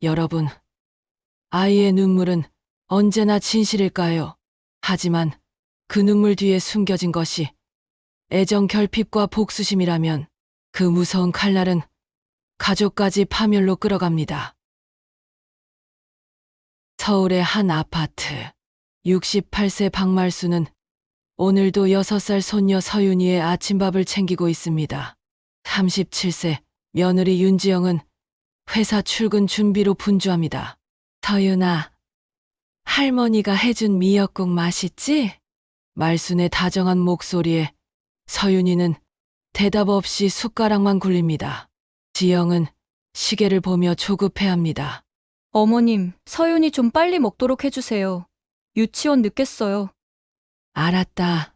여러분, 아이의 눈물은 언제나 진실일까요? 하지만 그 눈물 뒤에 숨겨진 것이 애정 결핍과 복수심이라면 그 무서운 칼날은 가족까지 파멸로 끌어갑니다. 서울의 한 아파트. 68세 박말수는 오늘도 6살 손녀 서윤이의 아침밥을 챙기고 있습니다. 37세 며느리 윤지영은 회사 출근 준비로 분주합니다. 서윤아, 할머니가 해준 미역국 맛있지? 말순의 다정한 목소리에 서윤이는 대답 없이 숟가락만 굴립니다. 지영은 시계를 보며 조급해합니다. 어머님, 서윤이 좀 빨리 먹도록 해주세요. 유치원 늦겠어요. 알았다.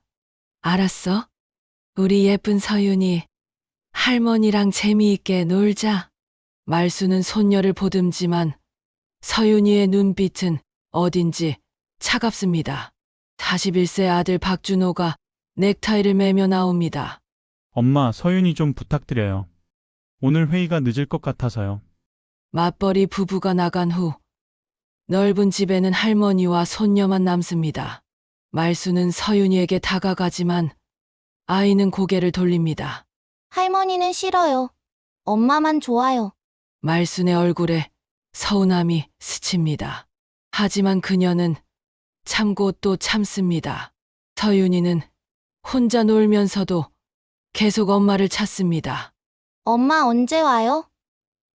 알았어. 우리 예쁜 서윤이 할머니랑 재미있게 놀자. 말수는 손녀를 보듬지만 서윤이의 눈빛은 어딘지 차갑습니다. 41세 아들 박준호가 넥타이를 매며 나옵니다. 엄마, 서윤이 좀 부탁드려요. 오늘 회의가 늦을 것 같아서요. 맞벌이 부부가 나간 후 넓은 집에는 할머니와 손녀만 남습니다. 말수는 서윤이에게 다가가지만 아이는 고개를 돌립니다. 할머니는 싫어요. 엄마만 좋아요. 말순의 얼굴에 서운함이 스칩니다. 하지만 그녀는 참고 또 참습니다. 서윤이는 혼자 놀면서도 계속 엄마를 찾습니다. 엄마 언제 와요?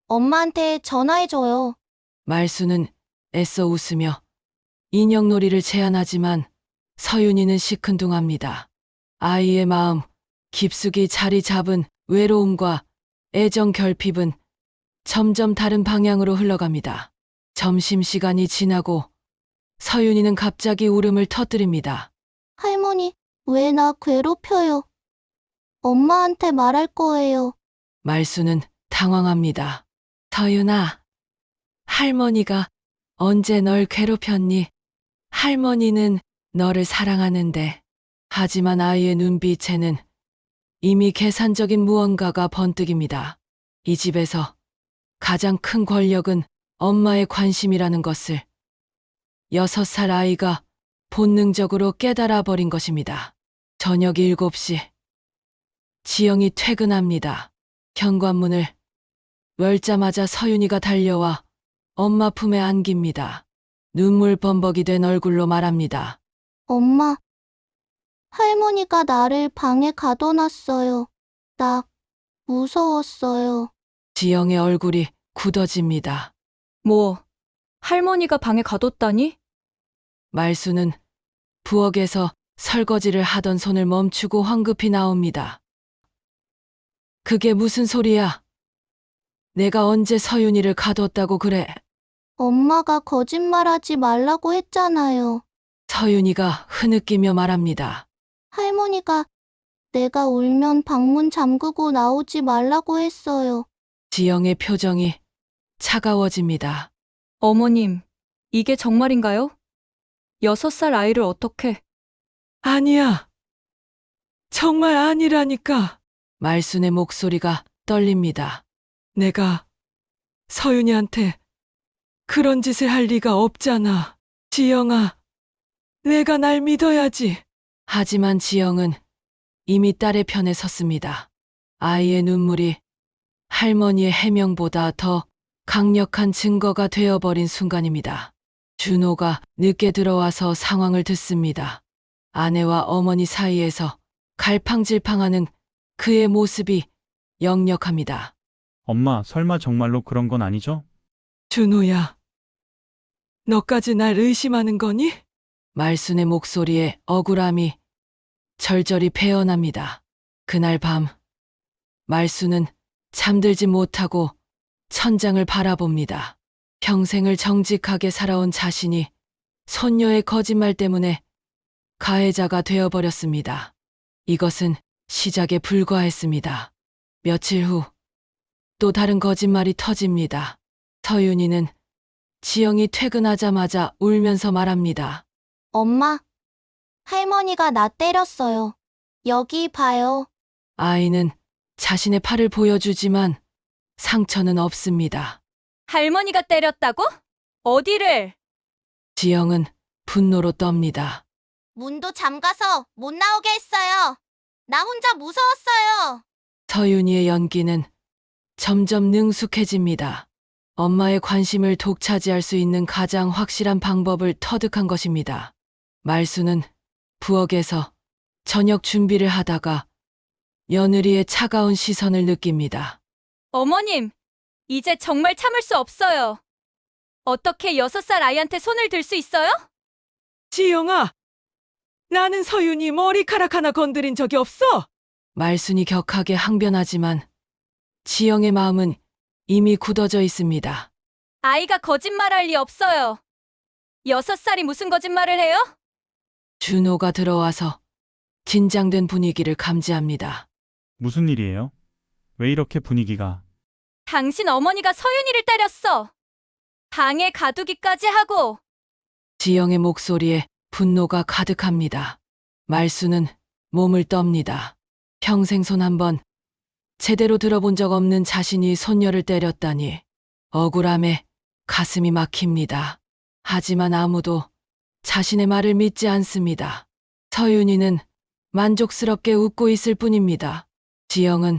엄마한테 전화해줘요. 말수는 애써 웃으며 인형놀이를 제안하지만 서윤이는 시큰둥합니다. 아이의 마음 깊숙이 자리 잡은 외로움과 애정 결핍은 점점 다른 방향으로 흘러갑니다. 점심시간이 지나고 서윤이는 갑자기 울음을 터뜨립니다. 할머니, 왜 나 괴롭혀요? 엄마한테 말할 거예요. 말수는 당황합니다. 서윤아, 할머니가 언제 널 괴롭혔니? 할머니는 너를 사랑하는데. 하지만 아이의 눈빛에는 이미 계산적인 무언가가 번뜩입니다. 이 집에서 가장 큰 권력은 엄마의 관심이라는 것을 6살 아이가 본능적으로 깨달아 버린 것입니다. 저녁 7시 지영이 퇴근합니다. 현관문을 열자마자 서윤이가 달려와 엄마 품에 안깁니다. 눈물 범벅이 된 얼굴로 말합니다. 엄마, 할머니가 나를 방에 가둬놨어요. 나 무서웠어요. 지영의 얼굴이 굳어집니다. 뭐, 할머니가 방에 가뒀다니? 말수는 부엌에서 설거지를 하던 손을 멈추고 황급히 나옵니다. 그게 무슨 소리야? 내가 언제 서윤이를 가뒀다고 그래? 엄마가 거짓말하지 말라고 했잖아요. 서윤이가 흐느끼며 말합니다. 할머니가 내가 울면 방문 잠그고 나오지 말라고 했어요. 지영의 표정이 차가워집니다. 어머님, 이게 정말인가요? 6살 아이를 어떻게... 아니야. 정말 아니라니까. 말순의 목소리가 떨립니다. 내가 서윤이한테 그런 짓을 할 리가 없잖아. 지영아, 내가 날 믿어야지. 하지만 지영은 이미 딸의 편에 섰습니다. 아이의 눈물이 할머니의 해명보다 더 강력한 증거가 되어버린 순간입니다. 준호가 늦게 들어와서 상황을 듣습니다. 아내와 어머니 사이에서 갈팡질팡하는 그의 모습이 역력합니다. 엄마, 설마 정말로 그런 건 아니죠? 준호야, 너까지 날 의심하는 거니? 말순의 목소리에 억울함이 절절히 배어납니다. 그날 밤, 말순은 잠들지 못하고 천장을 바라봅니다. 평생을 정직하게 살아온 자신이 손녀의 거짓말 때문에 가해자가 되어버렸습니다. 이것은 시작에 불과했습니다. 며칠 후 또 다른 거짓말이 터집니다. 서윤이는 지영이 퇴근하자마자 울면서 말합니다. 엄마, 할머니가 나 때렸어요. 여기 봐요. 아이는 자신의 팔을 보여주지만 상처는 없습니다. 할머니가 때렸다고? 어디를? 지영은 분노로 떱니다. 문도 잠가서 못 나오게 했어요. 나 혼자 무서웠어요. 서윤이의 연기는 점점 능숙해집니다. 엄마의 관심을 독차지할 수 있는 가장 확실한 방법을 터득한 것입니다. 말수는 부엌에서 저녁 준비를 하다가 며느리의 차가운 시선을 느낍니다. 어머님, 이제 정말 참을 수 없어요. 어떻게 6살 아이한테 손을 들 수 있어요? 지영아, 나는 서윤이 머리카락 하나 건드린 적이 없어. 말순이 격하게 항변하지만 지영의 마음은 이미 굳어져 있습니다. 아이가 거짓말할 리 없어요. 6살이 무슨 거짓말을 해요? 준호가 들어와서 긴장된 분위기를 감지합니다. 무슨 일이에요? 왜 이렇게 분위기가? 당신 어머니가 서윤이를 때렸어. 방에 가두기까지 하고. 지영의 목소리에 분노가 가득합니다. 말수는 몸을 떱니다. 평생 손 한 번 제대로 들어본 적 없는 자신이 손녀를 때렸다니 억울함에 가슴이 막힙니다. 하지만 아무도 자신의 말을 믿지 않습니다. 서윤이는 만족스럽게 웃고 있을 뿐입니다. 지영은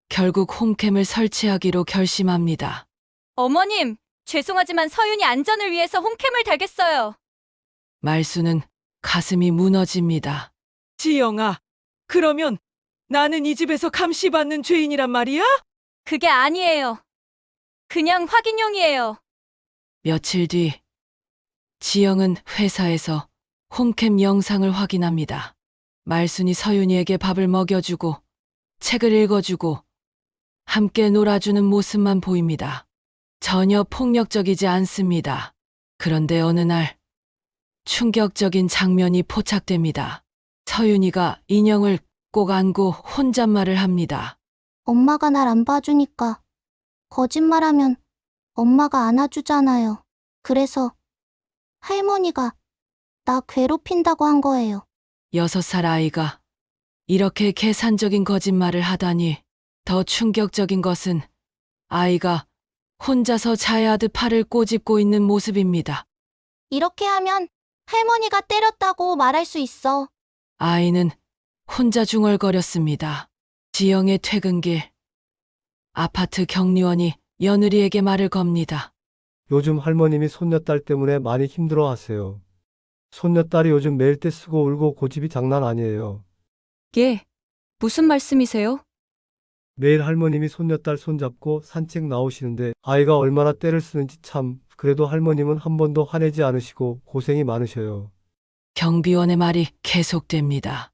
결국 홈캠을 설치하기로 결심합니다. 어머님, 죄송하지만 서윤이 안전을 위해서 홈캠을 달겠어요. 말수는 가슴이 무너집니다. 지영아, 그러면 나는 이 집에서 감시받는 죄인이란 말이야? 그게 아니에요. 그냥 확인용이에요. 며칠 뒤 지영은 회사에서 홈캠 영상을 확인합니다. 말순이 서윤이에게 밥을 먹여주고 책을 읽어주고 함께 놀아주는 모습만 보입니다. 전혀 폭력적이지 않습니다. 그런데 어느 날 충격적인 장면이 포착됩니다. 서윤이가 인형을 꼭 안고 혼잣말을 합니다. 엄마가 날 안 봐주니까 거짓말하면 엄마가 안아주잖아요. 그래서 할머니가 나 괴롭힌다고 한 거예요. 6살 아이가 이렇게 계산적인 거짓말을 하다니 더 충격적인 것은 아이가 혼자서 자야하듯 팔을 꼬집고 있는 모습입니다. 이렇게 하면 할머니가 때렸다고 말할 수 있어. 아이는 혼자 중얼거렸습니다. 지영의 퇴근길, 아파트 경리원이 며느리에게 말을 겁니다. 요즘 할머님이 손녀딸 때문에 많이 힘들어 하세요. 손녀딸이 요즘 매일 떼쓰고 울고 고집이 장난 아니에요. 예, 무슨 말씀이세요? 매일 할머님이 손녀딸 손잡고 산책 나오시는데 아이가 얼마나 떼를 쓰는지 참, 그래도 할머님은 한 번도 화내지 않으시고 고생이 많으셔요. 경비원의 말이 계속됩니다.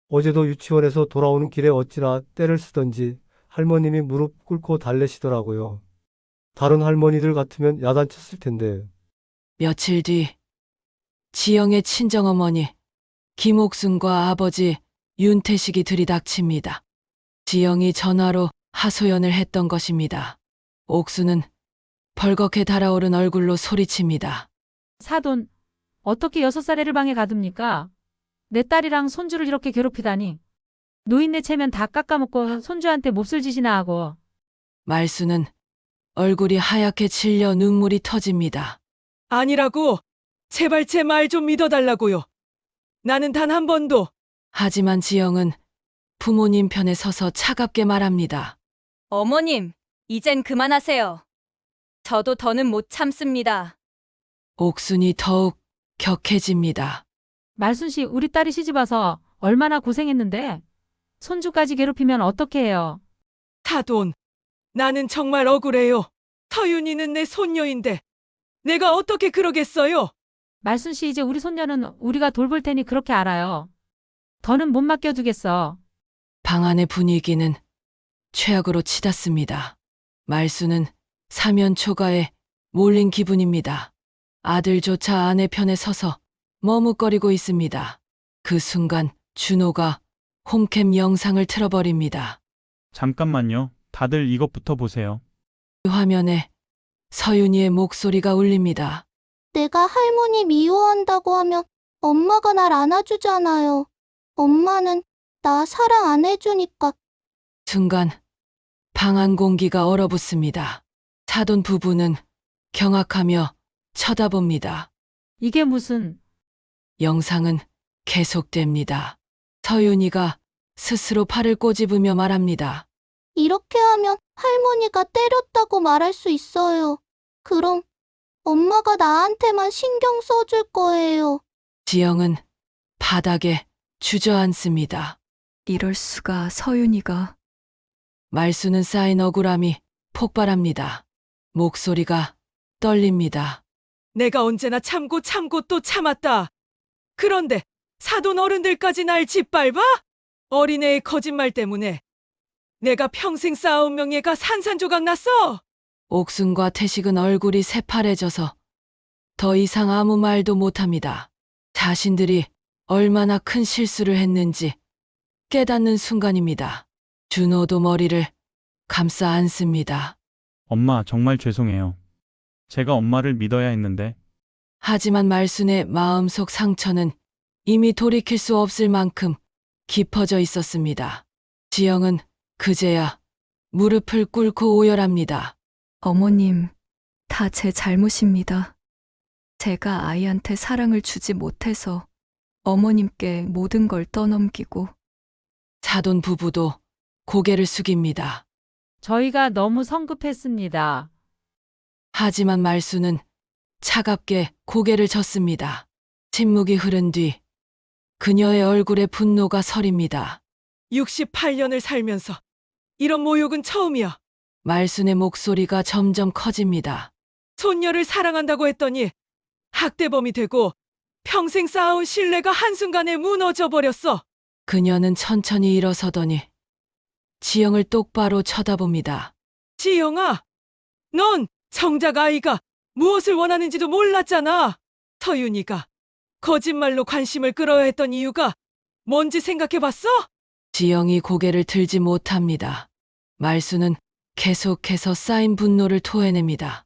어제도 유치원에서 돌아오는 길에 어찌나 떼를 쓰던지 할머님이 무릎 꿇고 달래시더라고요. 다른 할머니들 같으면 야단쳤을 텐데. 며칠 뒤 지영의 친정어머니 김옥순과 아버지 윤태식이 들이닥칩니다. 지영이 전화로 하소연을 했던 것입니다. 옥순은 벌겋게 달아오른 얼굴로 소리칩니다. 사돈, 어떻게 6살 애를 방에 가둡니까? 내 딸이랑 손주를 이렇게 괴롭히다니. 노인네 체면 다 깎아먹고 손주한테 몹쓸 짓이나 하고. 말수는 얼굴이 하얗게 질려 눈물이 터집니다. 아니라고! 제발 제 말 좀 믿어달라고요. 나는 단 한 번도. 하지만 지영은 부모님 편에 서서 차갑게 말합니다. 어머님, 이젠 그만하세요. 저도 더는 못 참습니다. 옥순이 더욱 격해집니다. 말순 씨, 우리 딸이 시집와서 얼마나 고생했는데. 손주까지 괴롭히면 어떻게 해요? 사돈, 나는 정말 억울해요. 서윤이는 내 손녀인데 내가 어떻게 그러겠어요? 말순 씨, 이제 우리 손녀는 우리가 돌볼 테니 그렇게 알아요. 더는 못 맡겨두겠어. 방 안의 분위기는 최악으로 치닫습니다. 말수는 사면 초가에 몰린 기분입니다. 아들조차 아내 편에 서서 머뭇거리고 있습니다. 그 순간 준호가 홈캠 영상을 틀어버립니다. 잠깐만요. 다들 이것부터 보세요. 화면에 서윤이의 목소리가 울립니다. 내가 할머니 미워한다고 하면 엄마가 날 안아주잖아요. 엄마는 나 사랑 안 해주니까. 순간 방 안 공기가 얼어붙습니다. 사돈 부부는 경악하며 쳐다봅니다. 이게 무슨, 영상은 계속됩니다. 서윤이가 스스로 팔을 꼬집으며 말합니다. 이렇게 하면 할머니가 때렸다고 말할 수 있어요. 그럼 엄마가 나한테만 신경 써줄 거예요. 지영은 바닥에 주저앉습니다. 이럴 수가 서윤이가. 말수는 쌓인 억울함이 폭발합니다. 목소리가 떨립니다. 내가 언제나 참고 또 참았다. 그런데 사돈 어른들까지 날 짓밟아? 어린애의 거짓말 때문에 내가 평생 쌓아온 명예가 산산조각 났어. 옥순과 태식은 얼굴이 새파래져서 더 이상 아무 말도 못합니다. 자신들이 얼마나 큰 실수를 했는지 깨닫는 순간입니다. 준호도 머리를 감싸 안습니다. 엄마, 정말 죄송해요. 제가 엄마를 믿어야 했는데. 하지만 말순의 마음속 상처는 이미 돌이킬 수 없을 만큼 깊어져 있었습니다. 지영은 그제야 무릎을 꿇고 오열합니다. 어머님, 다 제 잘못입니다. 제가 아이한테 사랑을 주지 못해서 어머님께 모든 걸 떠넘기고. 사돈 부부도 고개를 숙입니다. 저희가 너무 성급했습니다. 하지만 말수는 차갑게 고개를 젓습니다. 침묵이 흐른 뒤 그녀의 얼굴에 분노가 서립니다. 68년을 살면서 이런 모욕은 처음이야. 말순의 목소리가 점점 커집니다. 손녀를 사랑한다고 했더니 학대범이 되고 평생 쌓아온 신뢰가 한순간에 무너져 버렸어. 그녀는 천천히 일어서더니 지영을 똑바로 쳐다봅니다. 지영아, 넌 정작 아이가 무엇을 원하는지도 몰랐잖아. 서윤이가 거짓말로 관심을 끌어야 했던 이유가 뭔지 생각해봤어? 지영이 고개를 들지 못합니다. 말수는 계속해서 쌓인 분노를 토해냅니다.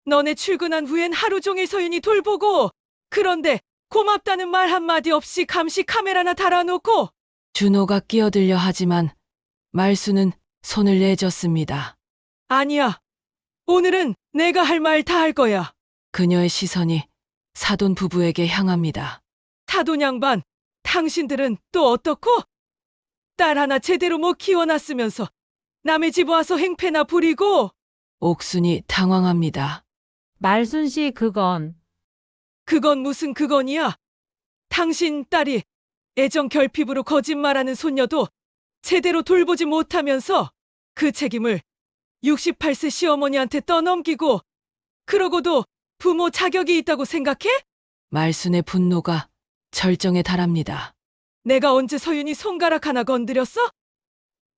너네 출근한 후엔 하루 종일 서윤이 돌보고, 그런데 고맙다는 말 한마디 없이 감시 카메라나 달아놓고. 준호가 끼어들려 하지만 말수는 손을 내줬습니다. 아니야. 오늘은 내가 할 말 다 할 거야. 그녀의 시선이 사돈 부부에게 향합니다. 사돈 양반, 당신들은 또 어떻고? 딸 하나 제대로 못 키워놨으면서 남의 집 와서 행패나 부리고. 옥순이 당황합니다. 말순 씨, 그건 무슨 그건이야? 당신 딸이 애정 결핍으로 거짓말하는 손녀도 제대로 돌보지 못하면서 그 책임을 68세 시어머니한테 떠넘기고, 그러고도 부모 자격이 있다고 생각해? 말순의 분노가 절정에 달합니다. 내가 언제 서윤이 손가락 하나 건드렸어?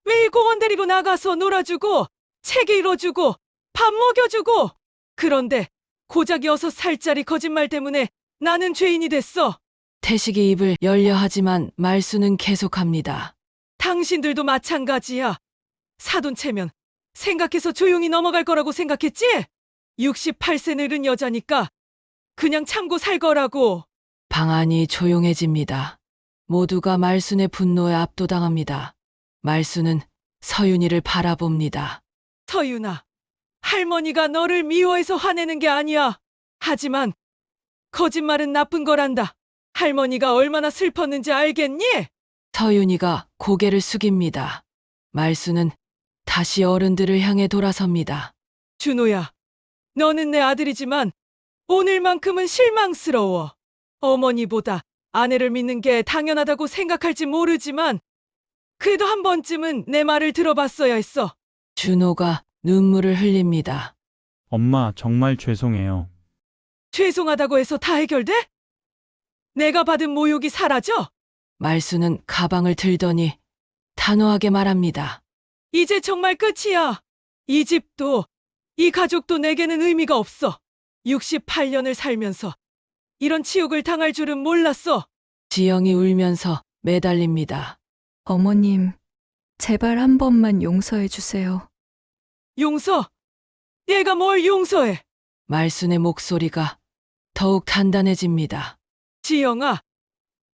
매일 공원 데리고 나가서 놀아주고, 책 읽어주고, 밥 먹여주고. 그런데 고작 6살짜리 거짓말 때문에 나는 죄인이 됐어. 태식이 입을 열려 하지만 말수는 계속합니다. 당신들도 마찬가지야. 사돈 체면 생각해서 조용히 넘어갈 거라고 생각했지? 68세 늙은 여자니까 그냥 참고 살 거라고. 방안이 조용해집니다. 모두가 말순의 분노에 압도당합니다. 말순은 서윤이를 바라봅니다. 서윤아, 할머니가 너를 미워해서 화내는 게 아니야. 하지만 거짓말은 나쁜 거란다. 할머니가 얼마나 슬펐는지 알겠니? 서윤이가 고개를 숙입니다. 말순은 다시 어른들을 향해 돌아섭니다. 준호야, 너는 내 아들이지만 오늘만큼은 실망스러워. 어머니보다 아내를 믿는 게 당연하다고 생각할지 모르지만 그래도 한 번쯤은 내 말을 들어봤어야 했어. 준호가 눈물을 흘립니다. 엄마, 정말 죄송해요. 죄송하다고 해서 다 해결돼? 내가 받은 모욕이 사라져? 말수는 가방을 들더니 단호하게 말합니다. 이제 정말 끝이야. 이 집도 이 가족도 내게는 의미가 없어. 68년을 살면서 이런 치욕을 당할 줄은 몰랐어. 지영이 울면서 매달립니다. 어머님, 제발 한 번만 용서해 주세요. 용서? 얘가 뭘 용서해? 말순의 목소리가 더욱 단단해집니다. 지영아,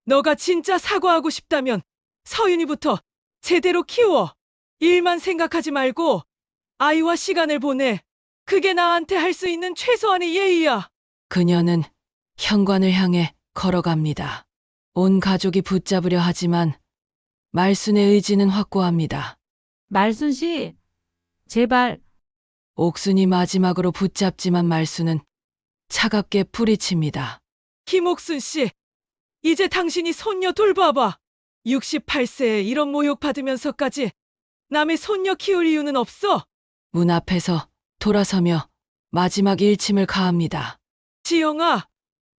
너가 진짜 사과하고 싶다면 서윤이부터 제대로 키워. 일만 생각하지 말고 아이와 시간을 보내. 그게 나한테 할 수 있는 최소한의 예의야. 그녀는 현관을 향해 걸어갑니다. 온 가족이 붙잡으려 하지만 말순의 의지는 확고합니다. 말순 씨, 제발. 옥순이 마지막으로 붙잡지만 말순은 차갑게 뿌리칩니다. 김옥순 씨, 이제 당신이 손녀 돌봐봐. 68세에 이런 모욕 받으면서까지 남의 손녀 키울 이유는 없어. 문 앞에서 돌아서며 마지막 일침을 가합니다. 지영아,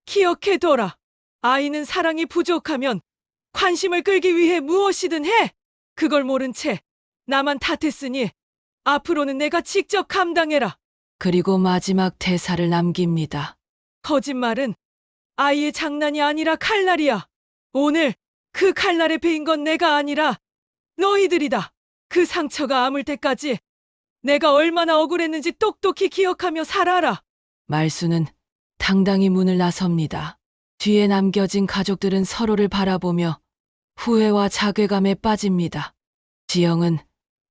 기억해둬라. 아이는 사랑이 부족하면 관심을 끌기 위해 무엇이든 해. 그걸 모른 채 나만 탓했으니 앞으로는 내가 직접 감당해라. 그리고 마지막 대사를 남깁니다. 거짓말은 아이의 장난이 아니라 칼날이야. 오늘 그 칼날에 베인 건 내가 아니라 너희들이다. 그 상처가 아물 때까지 내가 얼마나 억울했는지 똑똑히 기억하며 살아라. 말수는 당당히 문을 나섭니다. 뒤에 남겨진 가족들은 서로를 바라보며 후회와 자괴감에 빠집니다. 지영은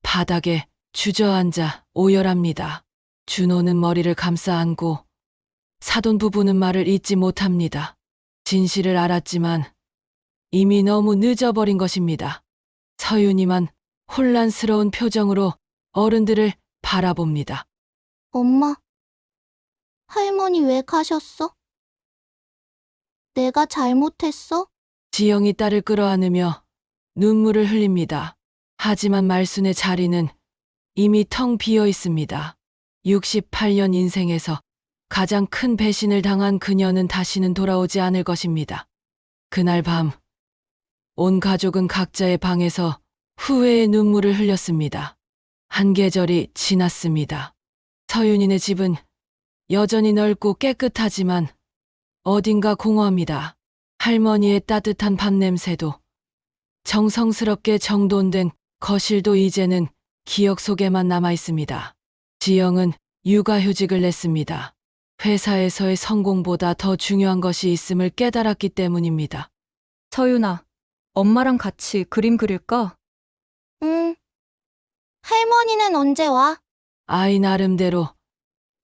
바닥에 주저앉아 오열합니다. 준호는 머리를 감싸 안고 사돈 부부는 말을 잇지 못합니다. 진실을 알았지만 이미 너무 늦어버린 것입니다. 서윤이만 혼란스러운 표정으로 어른들을 바라봅니다. 엄마, 할머니 왜 가셨어? 내가 잘못했어? 지영이 딸을 끌어안으며 눈물을 흘립니다. 하지만 말순의 자리는 이미 텅 비어 있습니다. 68년 인생에서 가장 큰 배신을 당한 그녀는 다시는 돌아오지 않을 것입니다. 그날 밤, 온 가족은 각자의 방에서 후회의 눈물을 흘렸습니다. 한 계절이 지났습니다. 서윤이네 집은 여전히 넓고 깨끗하지만 어딘가 공허합니다. 할머니의 따뜻한 밥냄새도 정성스럽게 정돈된 거실도 이제는 기억 속에만 남아 있습니다. 지영은 육아휴직을 냈습니다. 회사에서의 성공보다 더 중요한 것이 있음을 깨달았기 때문입니다. 서윤아, 엄마랑 같이 그림 그릴까? 응. 할머니는 언제 와? 아이 나름대로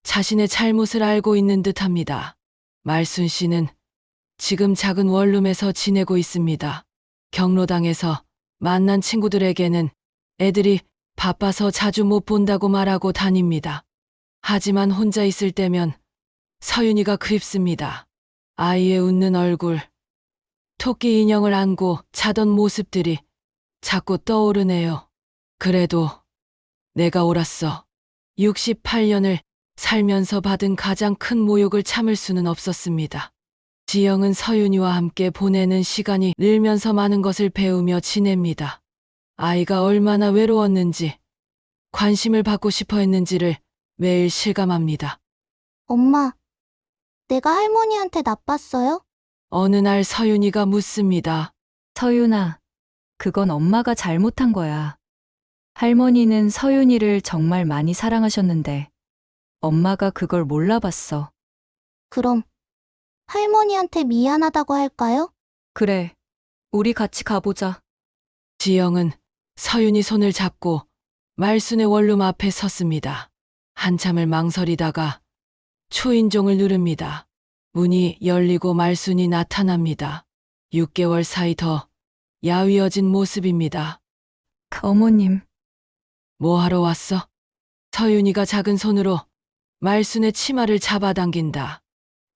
자신의 잘못을 알고 있는 듯합니다. 말순 씨는 지금 작은 원룸에서 지내고 있습니다. 경로당에서 만난 친구들에게는 애들이 바빠서 자주 못 본다고 말하고 다닙니다. 하지만 혼자 있을 때면 서윤이가 그립습니다. 아이의 웃는 얼굴, 토끼 인형을 안고 자던 모습들이 자꾸 떠오르네요. 그래도 내가 옳았어. 68년을 살면서 받은 가장 큰 모욕을 참을 수는 없었습니다. 지영은 서윤이와 함께 보내는 시간이 늘면서 많은 것을 배우며 지냅니다. 아이가 얼마나 외로웠는지, 관심을 받고 싶어 했는지를 매일 실감합니다. 엄마, 내가 할머니한테 나빴어요? 어느 날 서윤이가 묻습니다. 서윤아, 그건 엄마가 잘못한 거야. 할머니는 서윤이를 정말 많이 사랑하셨는데 엄마가 그걸 몰라봤어. 그럼 할머니한테 미안하다고 할까요? 그래, 우리 같이 가보자. 지영은 서윤이 손을 잡고 말순의 원룸 앞에 섰습니다. 한참을 망설이다가 초인종을 누릅니다. 문이 열리고 말순이 나타납니다. 6개월 사이 더 야위어진 모습입니다. 어머님, 뭐 하러 왔어? 서윤이가 작은 손으로 말순의 치마를 잡아당긴다.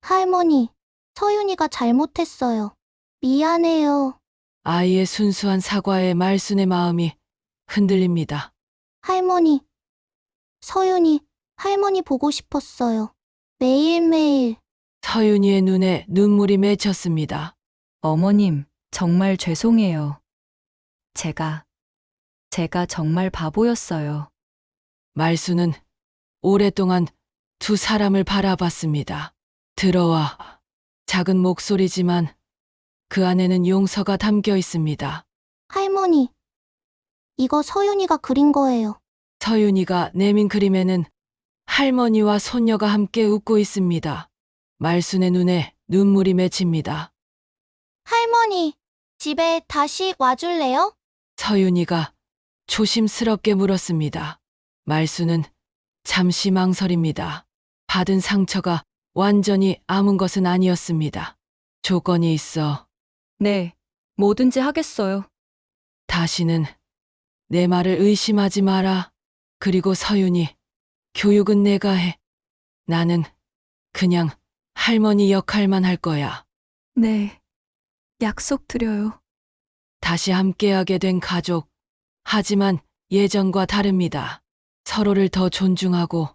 할머니, 서윤이가 잘못했어요. 미안해요. 아이의 순수한 사과에 말순의 마음이 흔들립니다. 할머니, 서윤이 할머니 보고 싶었어요. 매일매일. 서윤이의 눈에 눈물이 맺혔습니다. 어머님, 정말 죄송해요. 제가 정말 바보였어요. 말순은 오랫동안 두 사람을 바라봤습니다. 들어와. 작은 목소리지만 그 안에는 용서가 담겨 있습니다. 할머니, 이거 서윤이가 그린 거예요. 서윤이가 내민 그림에는 할머니와 손녀가 함께 웃고 있습니다. 말순의 눈에 눈물이 맺힙니다. 할머니, 집에 다시 와줄래요? 서윤이가 조심스럽게 물었습니다. 말순은 잠시 망설입니다. 받은 상처가 완전히 아문 것은 아니었습니다. 조건이 있어. 네, 뭐든지 하겠어요. 다시는 내 말을 의심하지 마라. 그리고 서윤이, 교육은 내가 해. 나는 그냥 할머니 역할만 할 거야. 네, 약속드려요. 다시 함께하게 된 가족. 하지만 예전과 다릅니다. 서로를 더 존중하고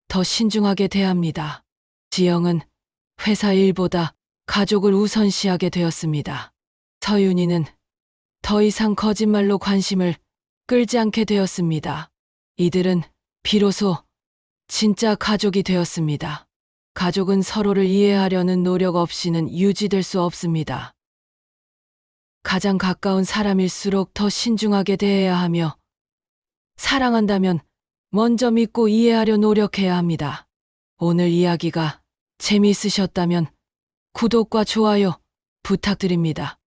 더 신중하게 대합니다. 지영은 회사 일보다 가족을 우선시하게 되었습니다. 서윤이는 더 이상 거짓말로 관심을 끌지 않게 되었습니다. 이들은 비로소 진짜 가족이 되었습니다. 가족은 서로를 이해하려는 노력 없이는 유지될 수 없습니다. 가장 가까운 사람일수록 더 신중하게 대해야 하며, 사랑한다면 먼저 믿고 이해하려 노력해야 합니다. 오늘 이야기가 재미있으셨다면 구독과 좋아요 부탁드립니다.